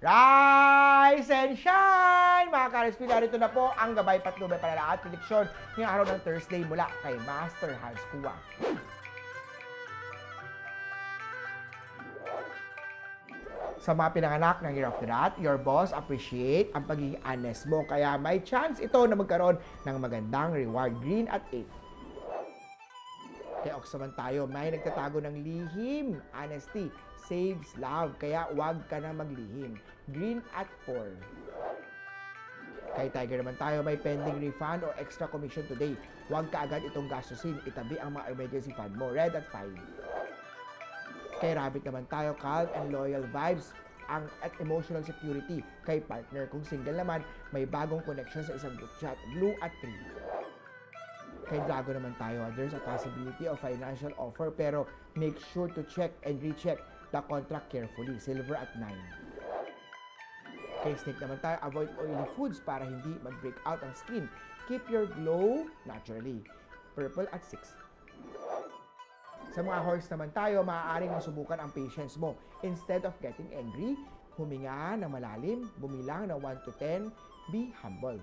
Rise and shine! Mga ka-RSP, narito na po ang gabay patnubay panalaat prediksyon ngayong araw ng Thursday mula kay Master Hans Kua. Sa mga pinanganak ng Year of the Rat, your boss appreciate ang pagiging honest mo. Kaya may chance ito na magkaroon ng magandang reward. Green at 8. Kay Ox naman tayo, may nagtatago ng lihim. Honesty saves love, kaya wag ka na maglihim. Green at 4. Kay Tiger naman tayo, may pending refund o extra commission today. Huwag ka agad itong gastusin. Itabi ang mga emergency fund mo. Red at 5. Kay Rabbit naman tayo, calm and loyal vibes at emotional security kay partner. Kung single naman, may bagong connection sa isang group chat. Blue at 3. Kay Drago naman tayo, there's a possibility of financial offer pero make sure to check and recheck the contract carefully. Silver at 9. Kay Snake naman tayo, avoid oily foods para hindi mag-break out ang skin. Keep your glow naturally. Purple at 6. Sa mga horse naman tayo, maaaring masubukan ang patience mo. Instead of getting angry, huminga ng malalim, bumilang ng 1 to 10, be humble.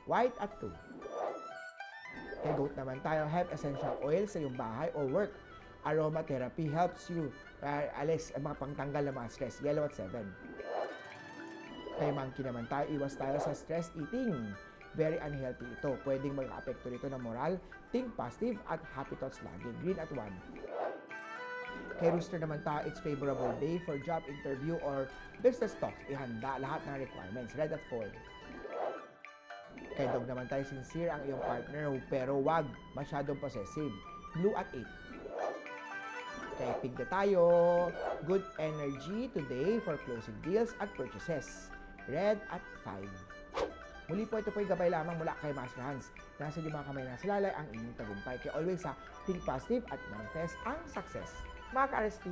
White at 2. Kay Goat naman tayo, have essential oil sa iyong bahay or work. Aromatherapy helps you alis ang mga pangtanggal ng mga stress. Yellow at 7. Kay Monkey naman tayo, iwas tayo sa stress eating. Very unhealthy ito. Pwedeng mag-apekto rito ng moral. Think positive at happy thoughts lagi. Green at 1. Kay Rooster naman tayo, it's favorable day for job interview or business talks. Ihanda lahat ng requirements. Red at 4. Kay Dog naman tayo, sincere ang iyong partner pero wag masyadong possessive. Blue at 8. Kay Pig na tayo, good energy today for closing deals at purchases. Red at 5. Muli po, ito po yung gabay lamang mula kay Master Hans. Nasa limang kamay na salalay ang inyong tagumpay. Kaya always think positive at manifest ang success. Mga ka-RSP,